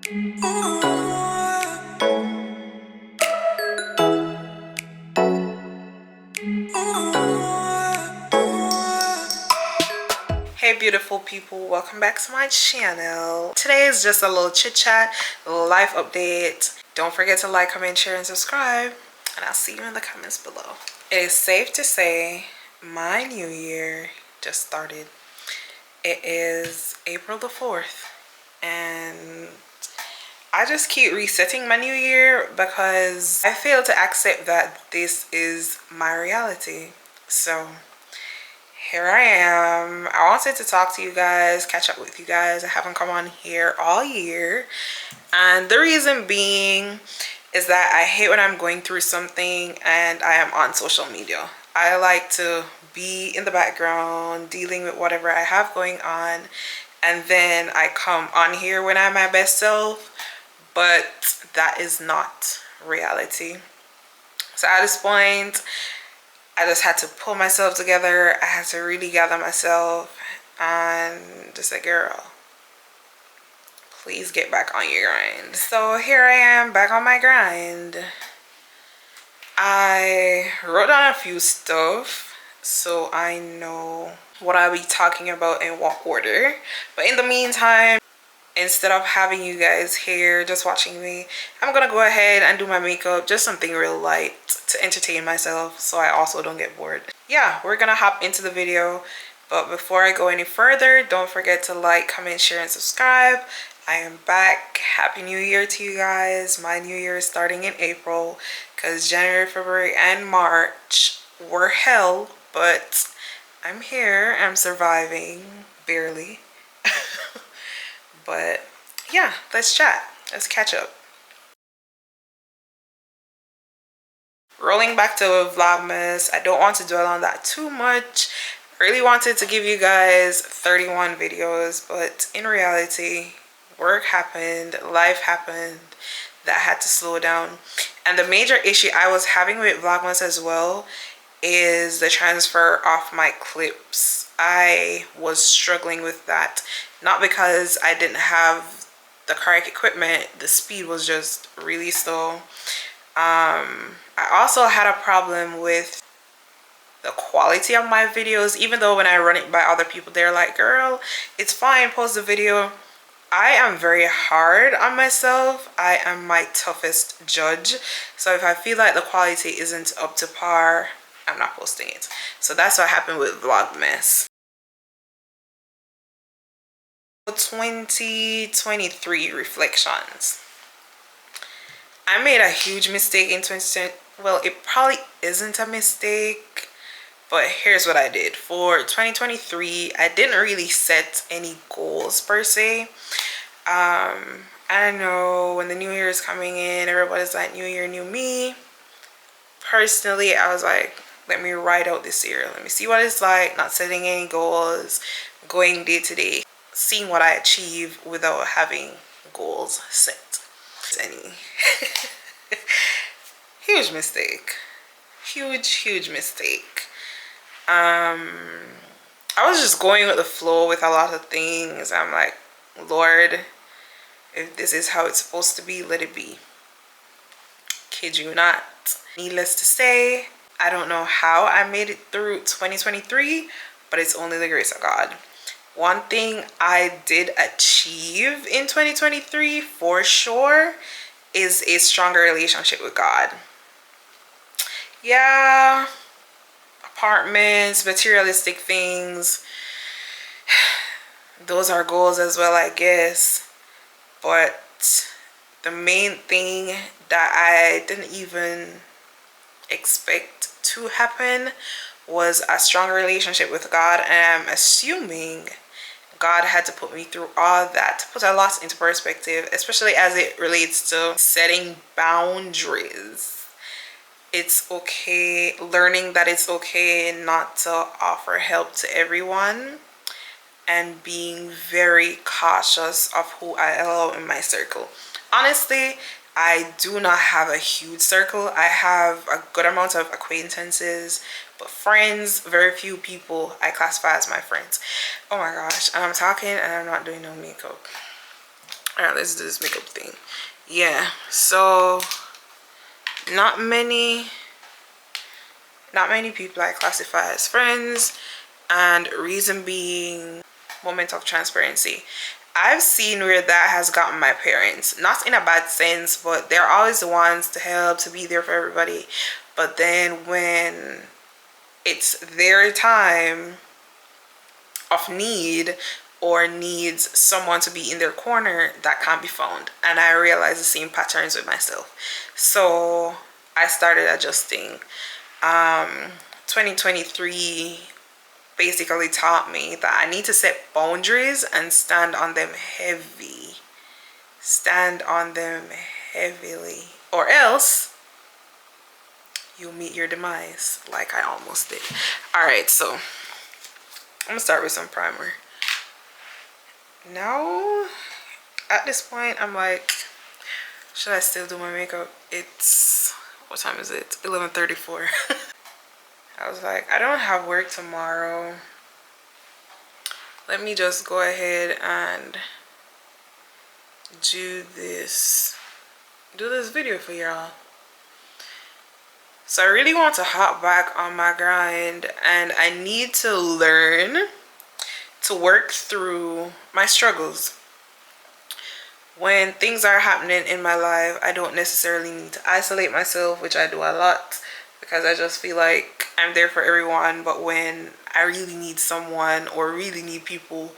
Hey beautiful people, welcome back to my channel. Today is just a little chit chat, a little life update. Don't forget to like, comment, share, and subscribe, and I'll see you in the comments below. It is safe to say my new year just started. It is April the 4th, and I just keep resetting my new year because I fail to accept that this is my reality. So here I am. I wanted to talk to you guys, catch up with you guys. I haven't come on here all year, and the reason being is that I hate when I'm going through something and I am on social media. I like to be in the background dealing with whatever I have going on, and then I come on here when I'm my best self, but that is not reality. So at this point, I just had to pull myself together. I had to really gather myself and just say, girl, please get back on your grind. So here I am back on my grind. I wrote down a few stuff so I know what I'll be talking about in what order. But in the meantime, instead of having you guys here just watching me, I'm gonna go ahead and do my makeup, just something real light to entertain myself so I also don't get bored. Yeah, we're gonna hop into the video, but before I go any further, don't forget to like, comment, share, and subscribe. I am back. Happy New Year to you guys. My new year is starting in April because January, February, and March were hell, but I'm here. I'm surviving, barely. But yeah, let's chat. Let's catch up. Rolling back to Vlogmas, I don't want to dwell on that too much. I really wanted to give you guys 31 videos, but in reality, work happened, life happened, that had to slow down. And the major issue I was having with Vlogmas as well is the transfer of my clips. I was struggling with that, not because I didn't have the correct equipment, the speed was just really slow. I also had a problem with the quality of my videos, even though when I run it by other people, they're like, girl, it's fine, post the video. I am very hard on myself. I am my toughest judge. So if I feel like the quality isn't up to par, I'm not posting it. So that's what happened with Vlogmas. 2023 reflections. I made a huge mistake in 2020. Well, it probably isn't a mistake, but here's what I did. For 2023, I didn't really set any goals per se. I know when the new year is coming in, everybody's like, new year, new me. Personally, I was like, let me ride out this year. Let me see what it's like, not setting any goals, going day to day, seeing what I achieve without having goals set. Any huge mistake. Huge mistake. I was just going with the flow with a lot of things. I'm like, Lord, if this is how it's supposed to be, let it be. Kid you not. Needless to say, I don't know how I made it through 2023, but it's only the grace of God. One thing I did achieve in 2023 for sure is a stronger relationship with God. Yeah, apartments, materialistic things, those are goals as well, I guess. But the main thing that I didn't even expect to happen was a stronger relationship with God, and I'm assuming God had to put me through all that to put a lot into perspective, especially as it relates to setting boundaries. It's okay, learning that it's okay not to offer help to everyone, and being very cautious of who I allow in my circle. Honestly, I do not have a huge circle. I have a good amount of acquaintances, but friends, very few people I classify as my friends. Oh my gosh, and I'm talking and I'm not doing no makeup. All right, let's do this makeup thing. Yeah, so not many people I classify as friends, and reason being, moment of transparency. I've seen where that has gotten my parents, not in a bad sense, but they're always the ones to help, to be there for everybody. But then when it's their time of need or needs someone to be in their corner, that can't be found. And I realized the same patterns with myself. So I started adjusting. 2023 basically taught me that I need to set boundaries and stand on them heavily, or else you'll meet your demise, like I almost did. All right, so I'm gonna start with some primer. Now at this point I'm like, should I still do my makeup? It's, what time is it? 11:34. I was like, I don't have work tomorrow. Let me just go ahead and do this video for y'all. So I really want to hop back on my grind, and I need to learn to work through my struggles. When things are happening in my life, I don't necessarily need to isolate myself, which I do a lot, because I just feel like I'm there for everyone. But when I really need someone or really need people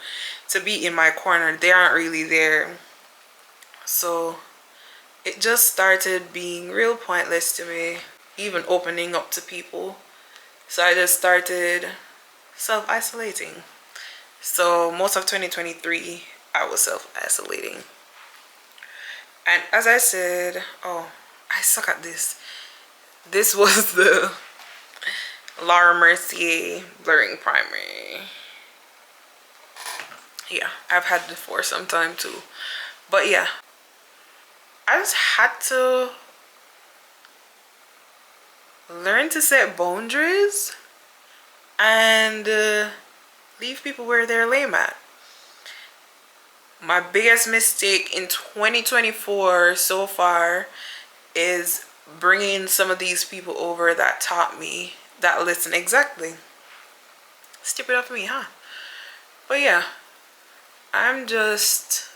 to be in my corner, they aren't really there. So it just started being real pointless to me, even opening up to people. So I just started self-isolating. So most of 2023 I was self-isolating. And as I said, oh, I suck at this. This was the Laura Mercier blurring primer. Yeah, I've had it for some time too. But yeah, I just had to learn to set boundaries and leave people where they're lame at. My biggest mistake in 2024 so far is bringing some of these people over that taught me that lesson exactly. Stupid of me, huh? But yeah, I'm just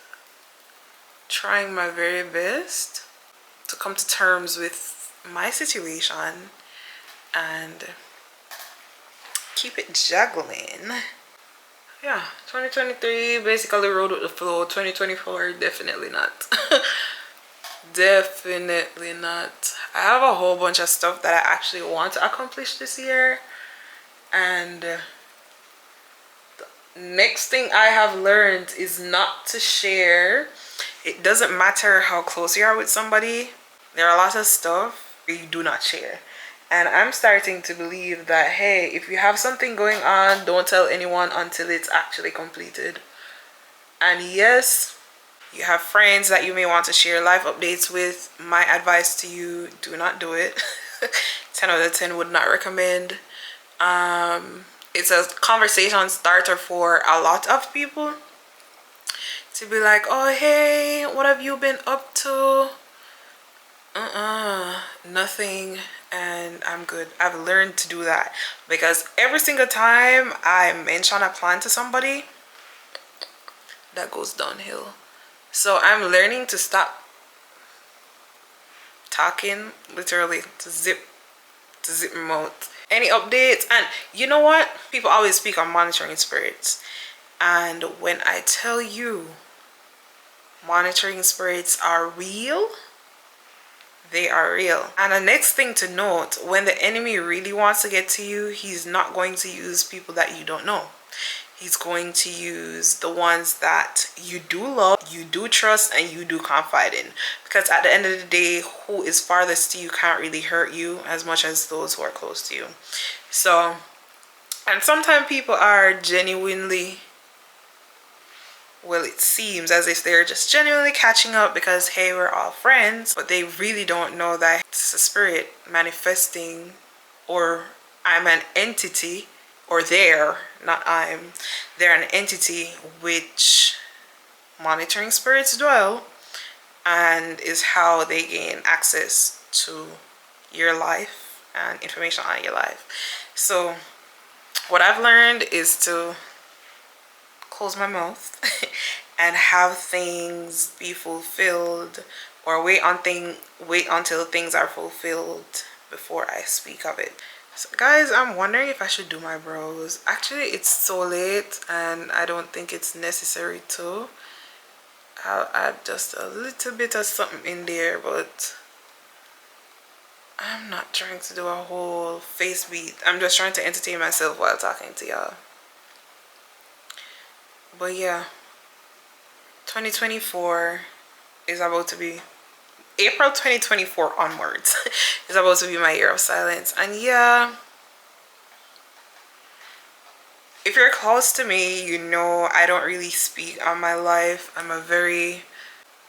trying my very best to come to terms with my situation and keep it juggling. Yeah, 2023 basically rode with the flow. 2024 definitely not. Definitely not. I have a whole bunch of stuff that I actually want to accomplish this year, and the next thing I have learned is not to share. It doesn't matter how close you are with somebody, there are a lot of stuff you do not share. And I'm starting to believe that, hey, if you have something going on, don't tell anyone until it's actually completed. And yes, you have friends that you may want to share life updates with. My advice to you, do not do it. 10 out of 10 would not recommend. It's a conversation starter for a lot of people to be like, oh, hey, what have you been up to? Nothing. And I'm good. I've learned to do that, because every single time I mention a plan to somebody, that goes downhill. So I'm learning to stop talking, literally to zip remote. Any updates? And you know what? People always speak on monitoring spirits. And when I tell you monitoring spirits are real, they are real. And the next thing to note, when the enemy really wants to get to you, he's not going to use people that you don't know. He's going to use the ones that you do love, you do trust, and you do confide in. Because at the end of the day, who is farthest to you can't really hurt you as much as those who are close to you. So, and sometimes people are genuinely, well, it seems as if they're just genuinely catching up because, hey, we're all friends, but they really don't know that it's a spirit manifesting, or I'm an entity, or they're, not I'm, they're an entity which monitoring spirits dwell and is how they gain access to your life and information on your life. So what I've learned is to close my mouth and have things be fulfilled, or wait until things are fulfilled before I speak of it. So guys, I'm wondering if I should do my brows. Actually, it's so late and I don't think it's necessary to. I'll add just a little bit of something in there, but I'm not trying to do a whole face beat. I'm just trying to entertain myself while talking to y'all. But yeah, 2024 is about to be, April 2024 onwards is about to be my year of silence. And yeah, if you're close to me, you know I don't really speak on my life. I'm a very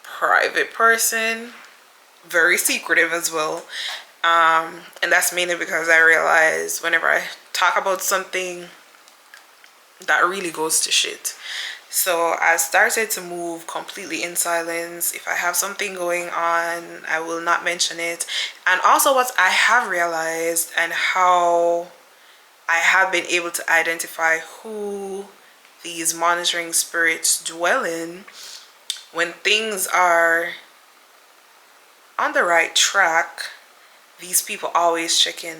private person, very secretive as well. And that's mainly because I realize whenever I talk about something, that really goes to shit. So I started to move completely in silence. If I have something going on, I will not mention it. And also what I have realized and how I have been able to identify who these monitoring spirits dwell in, when things are on the right track, these people always check in.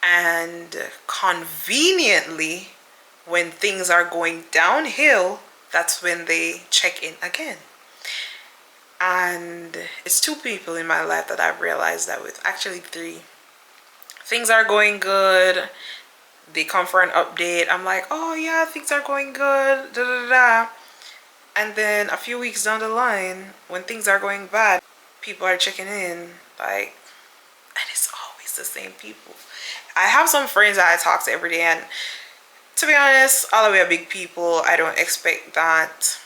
And conveniently, when things are going downhill, that's when they check in again. And it's two people in my life that I've realized that with. Actually three. Things are going good, they come for an update, I'm like, oh yeah, things are going good, da da da. And then a few weeks down the line, when things are going bad, people are checking in, like, and it's always the same people. I have some friends that I talk to every day, and to be honest, all of we are big people. I don't expect that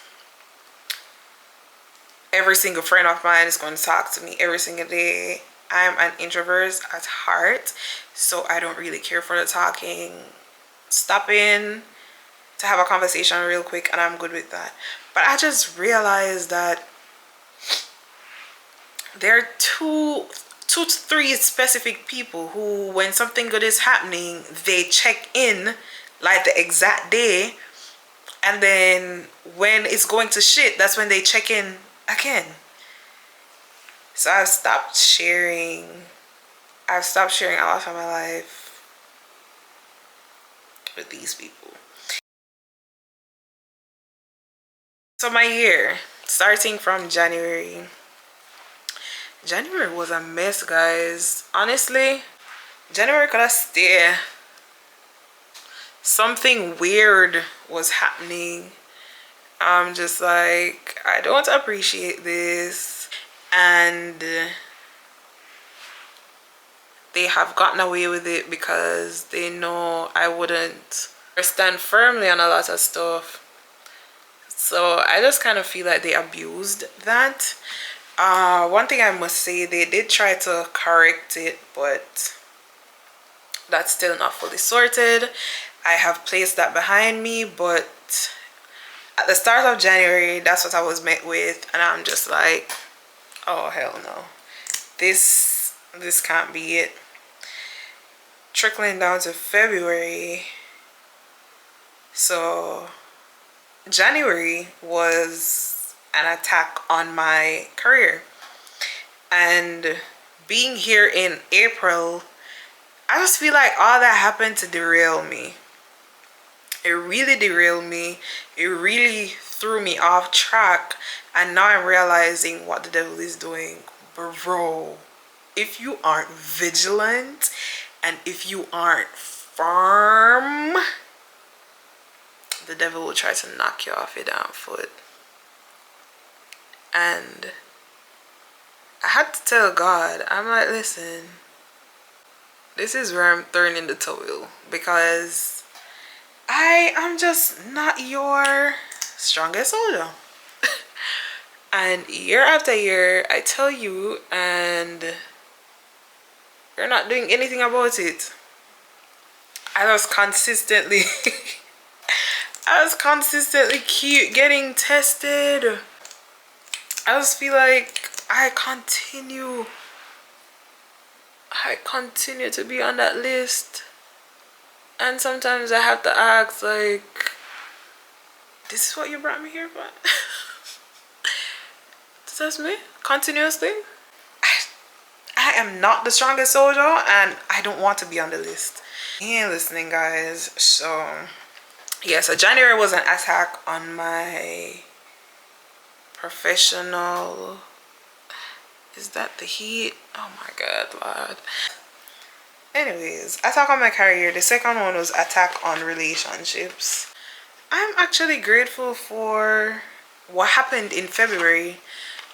every single friend of mine is going to talk to me every single day. I'm an introvert at heart, so I don't really care for the talking. Stop in to have a conversation real quick and I'm good with that. But I just realized that there are two to three specific people who, when something good is happening, they check in like the exact day, and then when it's going to shit, that's when they check in again. So I've stopped sharing a lot of my life with these people. So my year, starting from January was a mess, guys. Honestly, January could have stayed. Something weird was happening. I'm just like, I don't appreciate this. And they have gotten away with it because they know I wouldn't stand firmly on a lot of stuff. So I just kind of feel like they abused that. One thing I must say, they did try to correct it, but that's still not fully sorted. I have placed that behind me, but at the start of January, that's what I was met with, and I'm just like, oh hell no, this can't be it. Trickling down to February, so January was an attack on my career, and being here in April, I just feel like all that happened to derail me. It really derailed me. It really threw me off track, and now I'm realizing what the devil is doing. Bro, if you aren't vigilant and if you aren't firm, the devil will try to knock you off your damn foot. And I had to tell God, I'm like, listen, this is where I'm throwing in the towel, because I am just not your strongest soldier. And year after year, I tell you, and you're not doing anything about it. I just consistently I just consistently keep getting tested. I just feel like I continue to be on that list. And sometimes I have to ask, like, this is what you brought me here for? That's me? Continuously? I am not the strongest soldier, and I don't want to be on the list. You ain't listening, guys. So, yeah, so January was an attack on my professional. Is that the heat? Oh my god, Lord. Anyways, attack on my career. The second one was attack on relationships. I'm actually grateful for what happened in February,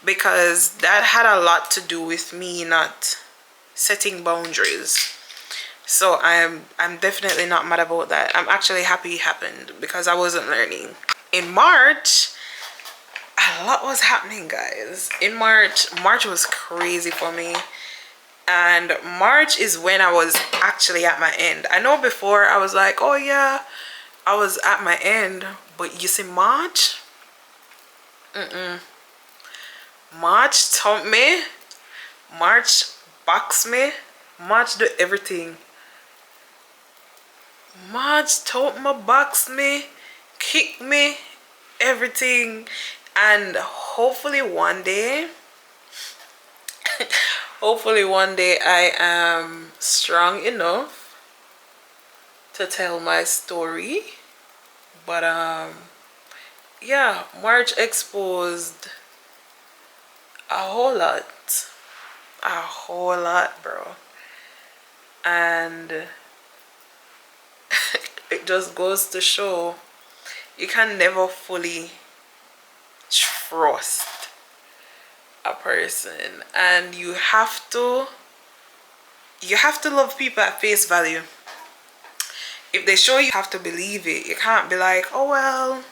because that had a lot to do with me not setting boundaries. So I'm definitely not mad about that. I'm actually happy it happened, because I wasn't learning. In March, a lot was happening, guys. In March was crazy for me. And March is when I was actually at my end. I know before I was like, oh yeah, I was at my end. But you see, March, March taught me. March boxed me. March do everything. March taught me, boxed me, kicked me, everything. And hopefully one day I am strong enough to tell my story. But yeah, March exposed a whole lot, bro. And it just goes to show you can never fully trust a person, and you have to love people at face value. If they show you, have to believe it. You can't be like, oh well,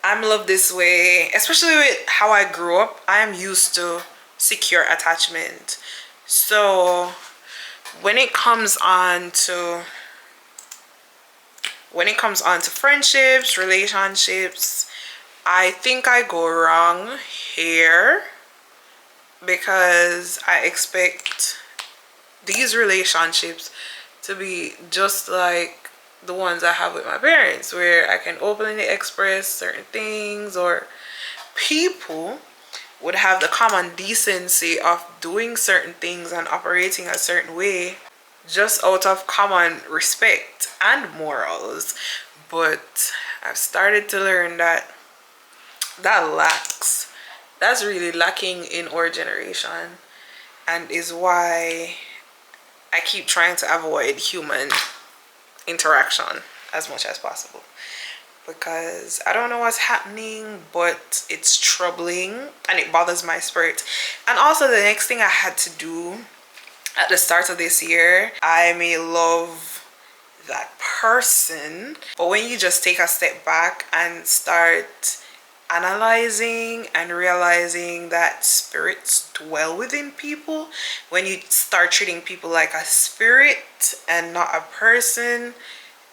I'm loved this way. Especially with how I grew up, I am used to secure attachment. So when it comes on to friendships, relationships, I think I go wrong here, because I expect these relationships to be just like the ones I have with my parents, where I can openly express certain things, or people would have the common decency of doing certain things and operating a certain way just out of common respect and morals. But I've started to learn that that's really lacking in our generation, and is why I keep trying to avoid human interaction as much as possible, because I don't know what's happening, but it's troubling and it bothers my spirit. And also, the next thing I had to do at the start of this year, I may love that person, but when you just take a step back and start analyzing and realizing that spirits dwell within people, when you start treating people like a spirit and not a person,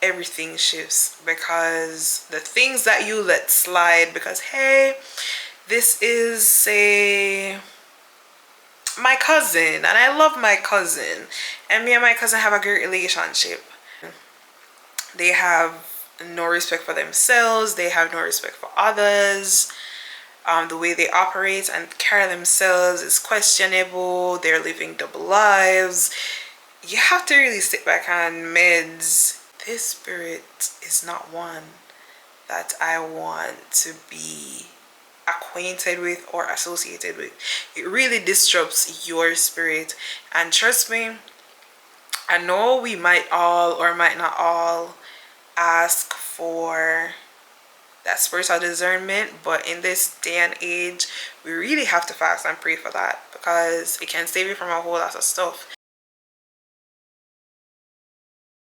everything shifts. Because the things that you let slide because, hey, this is, say, my cousin, and I love my cousin, and me and my cousin have a great relationship. They have no respect for themselves, they have no respect for others. The way they operate and carry themselves is questionable. They're living double lives. You have to really sit back on meds. This spirit is not one that I want to be acquainted with or associated with. It really disrupts your spirit. And trust me, I know we might all or might not all ask for that spiritual discernment, but in this day and age, we really have to fast and pray for that, because it can save you from a whole lot of stuff.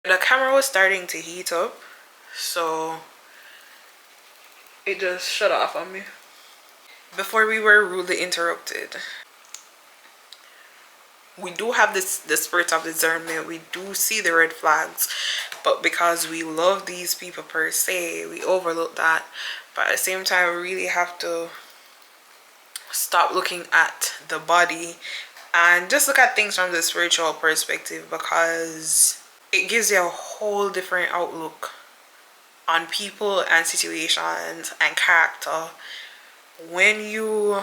The camera was starting to heat up, so it just shut off on me before we were rudely interrupted. We do have the spirit of discernment. We do see the red flags, but because we love these people per se, we overlook that. But at the same time, we really have to stop looking at the body and just look at things from the spiritual perspective, because it gives you a whole different outlook on people and situations and character when you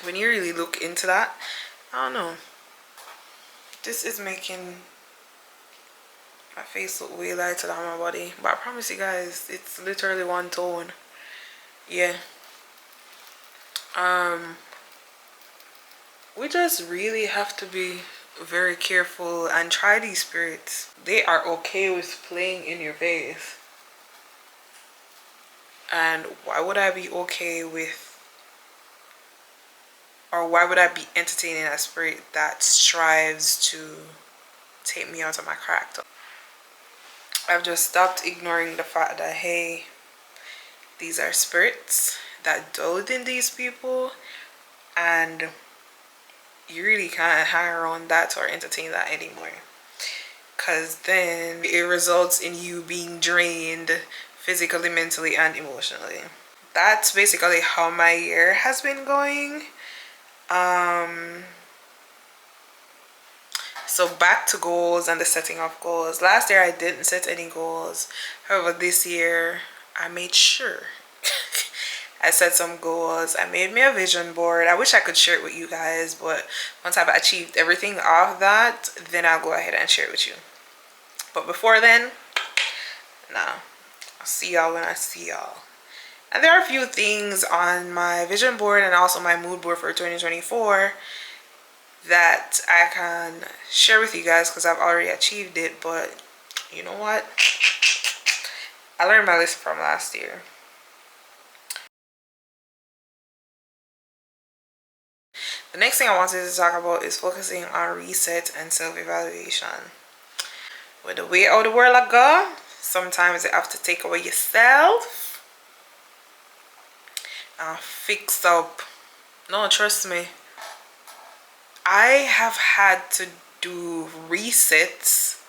really look into that. I don't know, this is making my face look way lighter than my body, but I promise you guys it's literally one tone. Yeah. We just really have to be very careful and try these spirits. They are okay with playing in your face. And why would I be okay with, or why would I be entertaining a spirit that strives to take me out of my character? I've just stopped ignoring the fact that, hey, these are spirits that dwell within these people, and you really can't hang around that or entertain that anymore, because then it results in you being drained physically, mentally, and emotionally. That's basically how my year has been going. So back to goals and the setting of goals. Last year I didn't set any goals. However, this year I made sure I set some goals. I made me a vision board. I wish I could share it with you guys, but once I've achieved everything of that, then I'll go ahead and share it with you. But before then, nah, I'll see y'all when I see y'all. And there are a few things on my vision board and also my mood board for 2024 that I can share with you guys because I've already achieved it. But you know what? I learned my lesson from last year. The next thing I wanted to talk about is focusing on reset and self-evaluation. With the way out the world I go, sometimes you have to take away yourself and fix up. No, trust me. I have had to do resets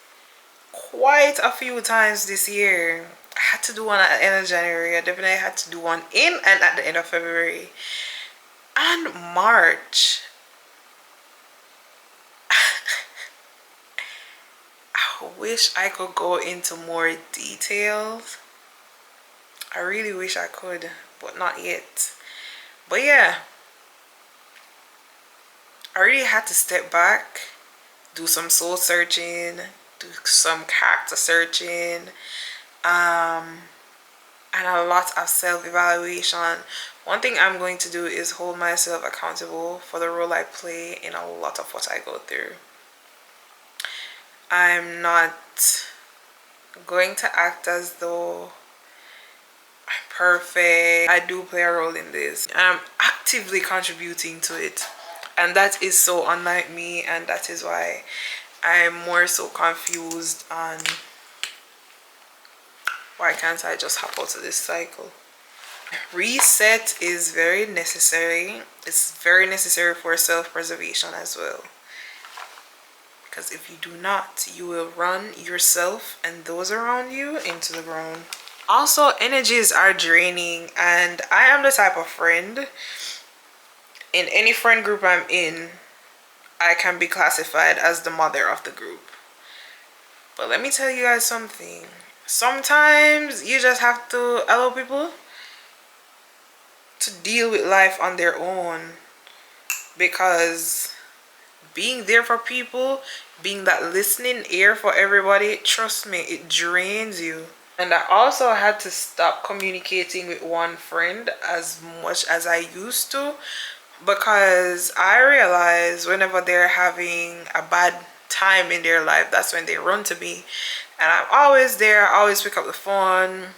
quite a few times this year. I had to do one at the end of January. I definitely had to do one in and at the end of February and March. I wish I could go into more details. I really wish I could, but not yet. But yeah, I really had to step back, do some soul searching, do some character searching, and a lot of self-evaluation. One thing I'm going to do is hold myself accountable for the role I play in a lot of what I go through. I'm not going to act as though I'm perfect. I do play a role in this, and I'm actively contributing to it. And that is so unlike me, and that is why I'm more so confused on why can't I just hop out of this cycle. Reset is very necessary. It's very necessary for self-preservation as well, because if you do not, you will run yourself and those around you into the ground. Also, energies are draining, and I am the type of friend, in any friend group I'm in, I can be classified as the mother of the group. But let me tell you guys something. Sometimes you just have to allow people to deal with life on their own, because being there for people, being that listening ear for everybody, trust me, it drains you. And I also had to stop communicating with one friend as much as I used to, because I realize whenever they're having a bad time in their life, that's when they run to me. And I'm always there. I always pick up the phone.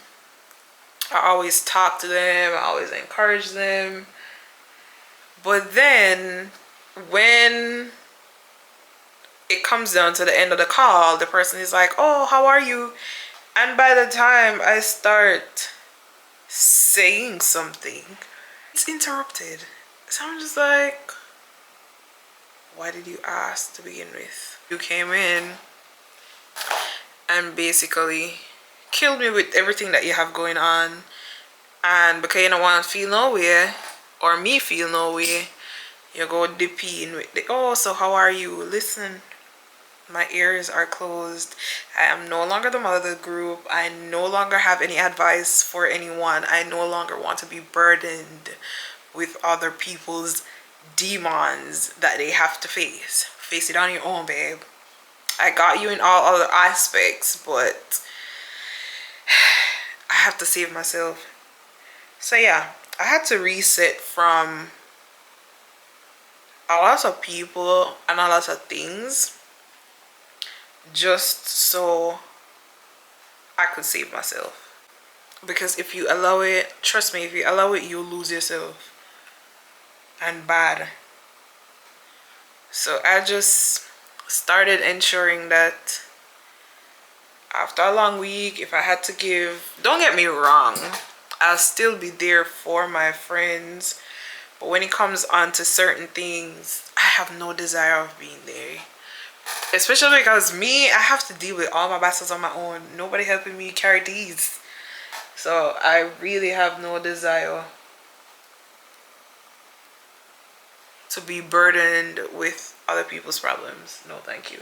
I always talk to them. I always encourage them. But then when it comes down to the end of the call, the person is like, oh, how are you? And by the time I start saying something, it's interrupted. So I'm just like, why did you ask to begin with? You came in and basically kill me with everything that you have going on. And because you don't want to feel no way, or me feel no way, you go dip in with the, oh, so how are you? Listen, my ears are closed. I am no longer the mother of the group. I no longer have any advice for anyone. I no longer want to be burdened with other people's demons that they have to face. Face it on your own, babe. I got you in all other aspects, but I have to save myself. So yeah, I had to reset from a lot of people and a lot of things just so I could save myself. Because if you allow it, trust me, if you allow it, you'll lose yourself. And bad. So I just started ensuring that after a long week, if I had to give, don't get me wrong, I'll still be there for my friends. But when it comes on to certain things, I have no desire of being there. Especially because me, I have to deal with all my battles on my own. Nobody helping me carry these. So I really have no desire to be burdened with other people's problems. No, thank you.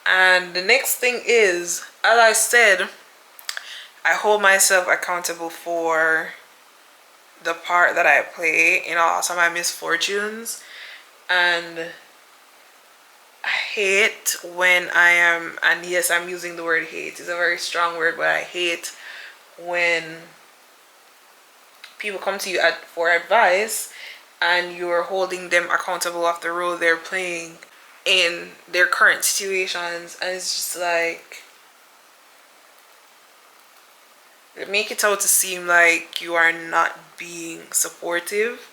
And the next thing is, as I said, I hold myself accountable for the part that I play in all of my misfortunes. And I hate when I am, and yes, I'm using the word hate. It's a very strong word, but I hate when people come to you for advice and you're holding them accountable of the role they're playing in their current situations. And it's just like, make it out to seem like you are not being supportive.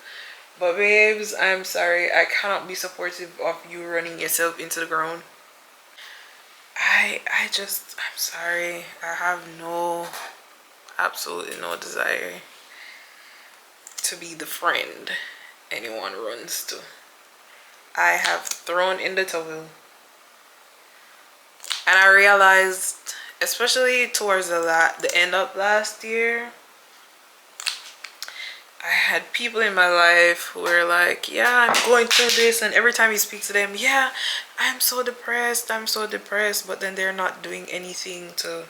But babes, I'm sorry, I cannot be supportive of you running yourself into the ground. I'm sorry, I have absolutely no desire to be the friend anyone runs to. I have thrown in the towel. And I realized, especially towards the end of last year, I had people in my life who were like, yeah, I'm going through this. And every time you speak to them, yeah, I'm so depressed. But then they're not doing anything to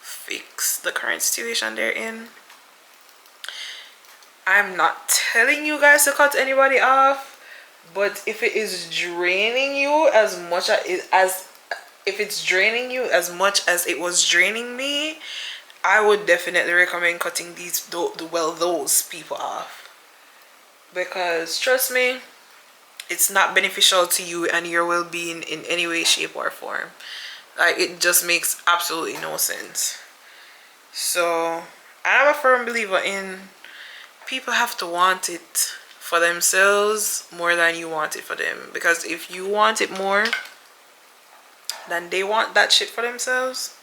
fix the current situation they're in. I'm not telling you guys to cut anybody off. But if it is draining you as much as it was draining me, I would definitely recommend cutting those people off. Because trust me, it's not beneficial to you and your well-being in any way, shape, or form. Like, it just makes absolutely no sense. So I'm a firm believer in people have to want it for themselves more than you want it for them. Because if you want it more than they want that shit for themselves,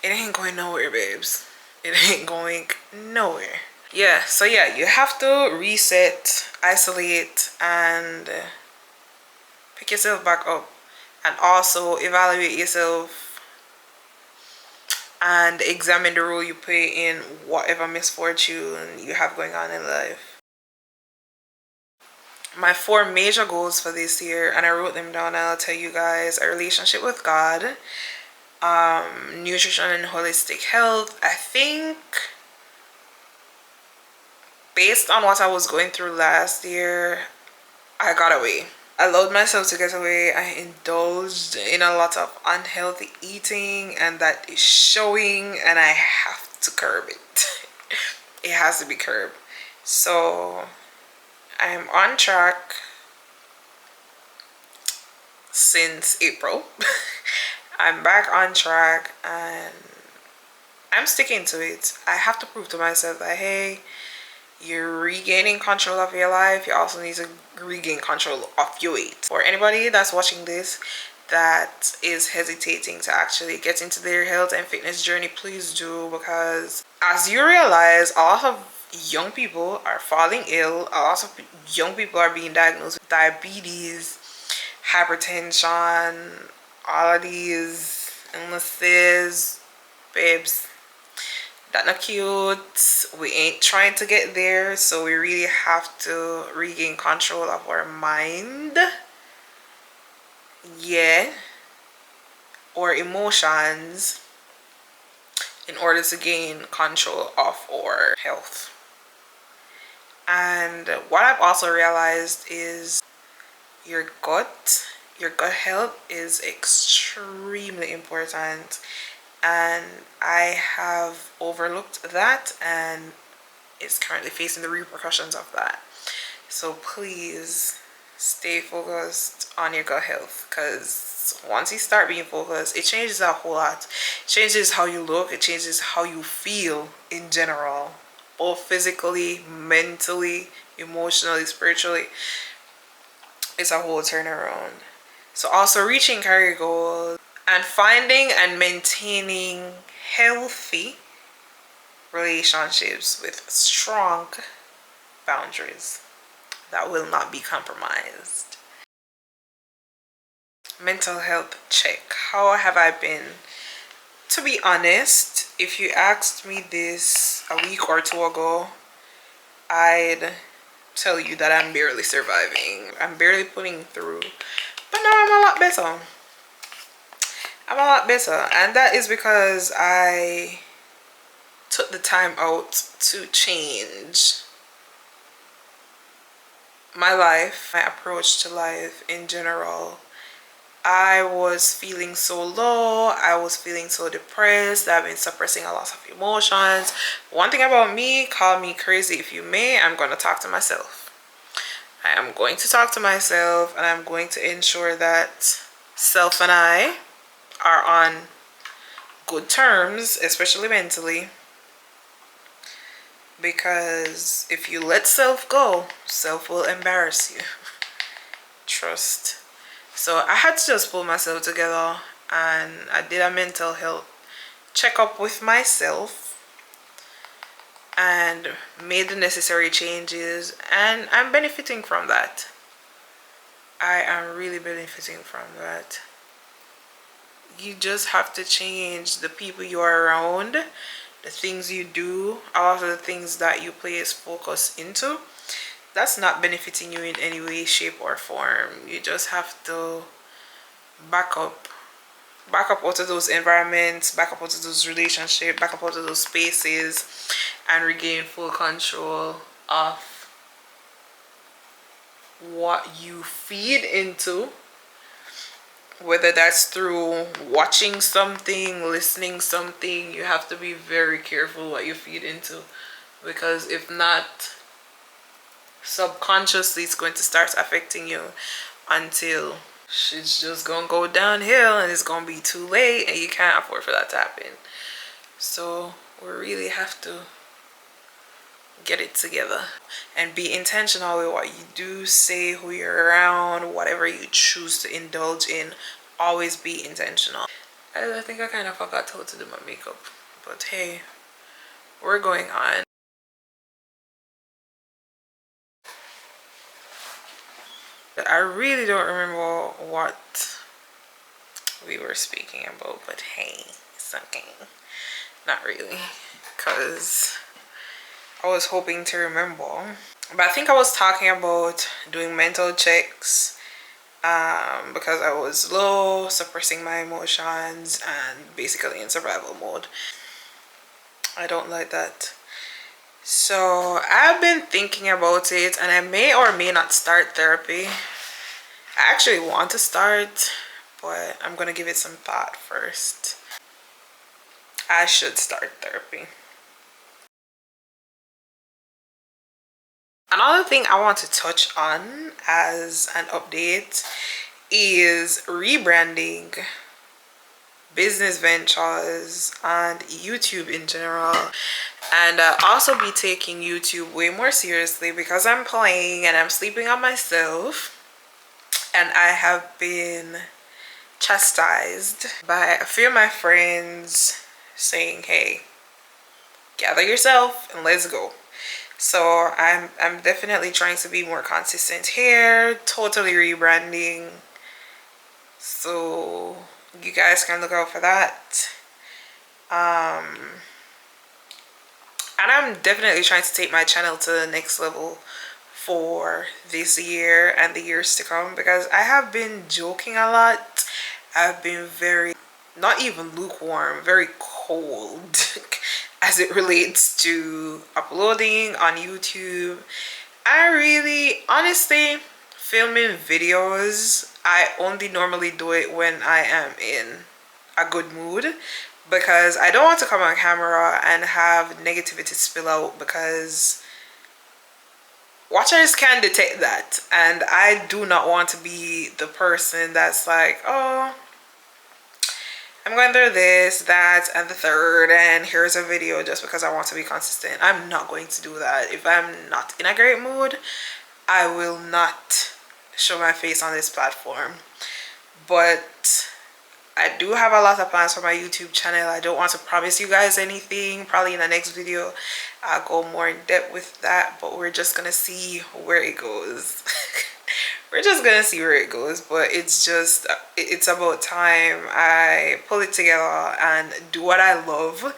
it ain't going nowhere, babes. It ain't going nowhere. Yeah, so yeah, you have to reset, isolate, and pick yourself back up. And also evaluate yourself and examine the role you play in whatever misfortune you have going on in life. My 4 major goals for this year, and I wrote them down, and I'll tell you guys: a relationship with God, nutrition and holistic health. I think based on what I was going through last year, I got away. I allowed myself to get away. I indulged in a lot of unhealthy eating, and that is showing, and I have to curb it. It has to be curbed. So I am on track since April. I'm back on track and I'm sticking to it. I have to prove to myself that, hey, you're regaining control of your life. You also need to regain control of your weight. For anybody that's watching this that is hesitating to actually get into their health and fitness journey, please do. Because as you realize, a lot of young people are falling ill. A lot of young people are being diagnosed with diabetes, hypertension, all of these unless says, babes, that not cute. We ain't trying to get there, so we really have to regain control of our mind, yeah, or emotions, in order to gain control of our health. And what I've also realized is your gut health is extremely important, and I have overlooked that and is currently facing the repercussions of that. So please stay focused on your gut health, because once you start being focused, it changes a whole lot. It changes how you look, it changes how you feel in general, both physically, mentally, emotionally, spiritually. It's a whole turnaround. So also reaching career goals and finding and maintaining healthy relationships with strong boundaries that will not be compromised. Mental health check. How have I been? To be honest, if you asked me this a week or two ago, I'd tell you that I'm barely surviving. I'm barely putting through. But now I'm a lot better. I'm a lot better. And that is because I took the time out to change my life, my approach to life in general. I was feeling so low, I was feeling so depressed, I've been suppressing a lot of emotions. One thing about me, call me crazy if you may, I'm going to talk to myself. I am going to talk to myself, and I'm going to ensure that self and I are on good terms, especially mentally. Because if you let self go, self will embarrass you. Trust. So I had to just pull myself together, and I did a mental health checkup with myself and made the necessary changes, and I'm benefiting from that. I am really benefiting from that. You just have to change the people you are around, the things you do, all of the things that you place focus into. That's not benefiting you in any way, shape, or form. You just have to back up out of those environments, back up out of those relationships, back up out of those spaces, and regain full control of what you feed into, whether that's through watching something, listening something. You have to be very careful what you feed into, because if not, subconsciously it's going to start affecting you until shit's just gonna go downhill and it's gonna be too late and you can't afford for that to happen. So we really have to get it together and be intentional with what you do, say, who you're around, whatever you choose to indulge in. Always be intentional. I think I kind of forgot how to do my makeup, but hey, we're going on. I really don't remember what we were speaking about, but hey, it's okay. Not really, because I was hoping to remember. But I think I was talking about doing mental checks, because I was low, suppressing my emotions, and basically in survival mode. I don't like that. So I've been thinking about it, and I may or may not start therapy. I actually want to start, but I'm gonna give it some thought first. I should start therapy. Another thing I want to touch on as an update is rebranding, business ventures, and YouTube in general. And I'll also be taking YouTube way more seriously, because I'm playing and I'm sleeping on myself, and I have been chastised by a few of my friends saying, hey, gather yourself and let's go. So I'm definitely trying to be more consistent here, totally rebranding. So you guys can look out for that. And I'm definitely trying to take my channel to the next level for this year and the years to come, because I have been joking a lot. I've been very, not even lukewarm, very cold as it relates to uploading on YouTube. I really, honestly, filming videos, I only normally do it when I am in a good mood, because I don't want to come on camera and have negativity spill out, because watchers can detect that, and I do not want to be the person that's like, oh, I'm going through this, that, and the third, and here's a video just because I want to be consistent. I'm not going to do that. If I'm not in a great mood, I will not show my face on this platform. But I do have a lot of plans for my YouTube channel. I don't want to promise you guys anything. Probably in the next video I'll go more in depth with that, but we're just gonna see where it goes. We're just gonna see where it goes. But it's about time I pull it together and do what I love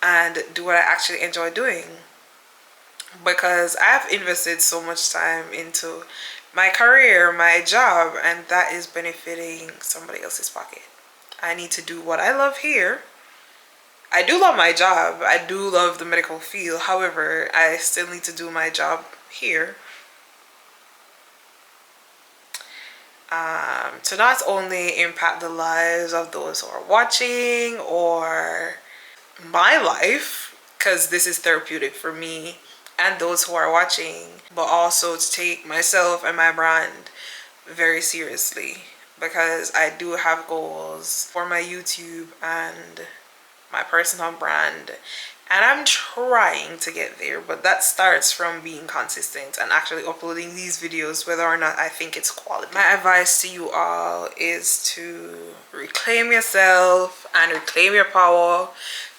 and do what I actually enjoy doing, because I've invested so much time into my career, my job, and that is benefiting somebody else's pocket. I need to do what I love here. I do love my job. I do love the medical field. However, I still need to do my job here. To not only impact the lives of those who are watching or my life, because this is therapeutic for me and those who are watching, but also to take myself and my brand very seriously, because I do have goals for my YouTube and my personal brand, and I'm trying to get there. But that starts from being consistent and actually uploading these videos, whether or not I think it's quality. My advice to you all is to reclaim yourself and reclaim your power.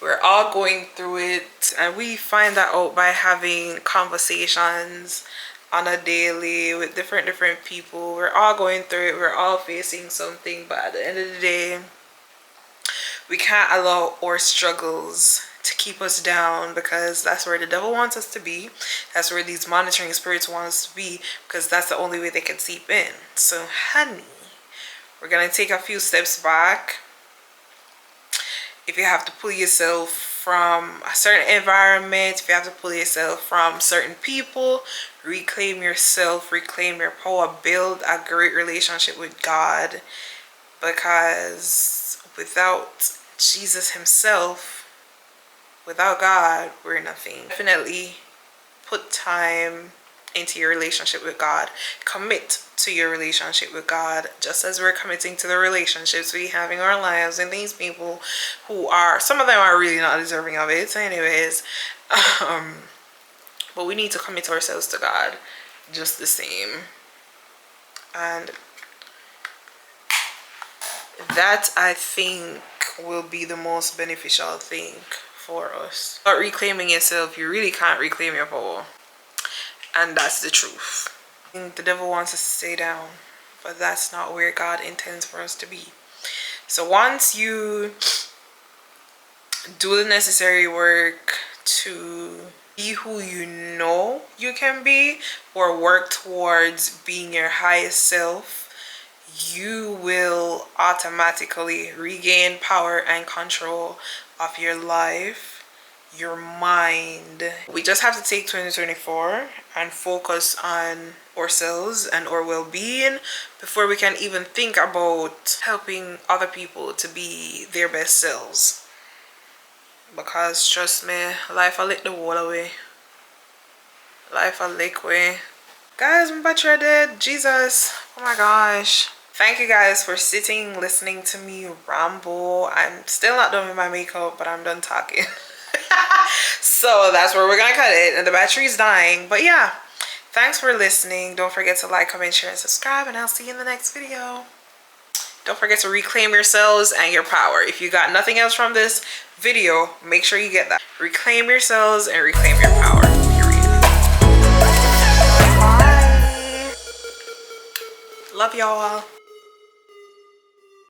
We're all going through it, and we find that out by having conversations on a daily with different people. We're all going through it. We're all facing something, but at the end of the day, we can't allow our struggles to keep us down, because that's where the devil wants us to be. That's where these monitoring spirits want us to be, because that's the only way they can seep in. So honey, we're gonna take a few steps back. If you have to pull yourself from a certain environment, if you have to pull yourself from certain people, reclaim yourself, reclaim your power, build a great relationship with God, because without Jesus himself, without God, we're nothing. Definitely put time into your relationship with God. Commit to your relationship with God, just as we're committing to the relationships we have in our lives, and these people who are, some of them are really not deserving of it anyways, but we need to commit ourselves to God just the same. And that, I think, will be the most beneficial thing for us. But reclaiming yourself, you really can't reclaim your power, and that's the truth. The devil wants us to stay down, but that's not where God intends for us to be. So once you do the necessary work to be who you know you can be, or work towards being your highest self, you will automatically regain power and control of your life, your mind. We just have to take 2024 and focus on ourselves and our well-being before we can even think about helping other people to be their best selves. Because trust me, life will lick the wall away. Life will lick away. Guys, my battery dead. Jesus. Oh my gosh. Thank you guys for sitting, listening to me ramble. I'm still not done with my makeup, but I'm done talking. So that's where we're gonna cut it, and the battery's dying. But yeah, thanks for listening. Don't forget to like, comment, share, and subscribe, and I'll see you in the next video. Don't forget to reclaim yourselves and your power. If you got nothing else from this video, make sure you get that. Reclaim yourselves and reclaim your power. Period. Bye. Love y'all.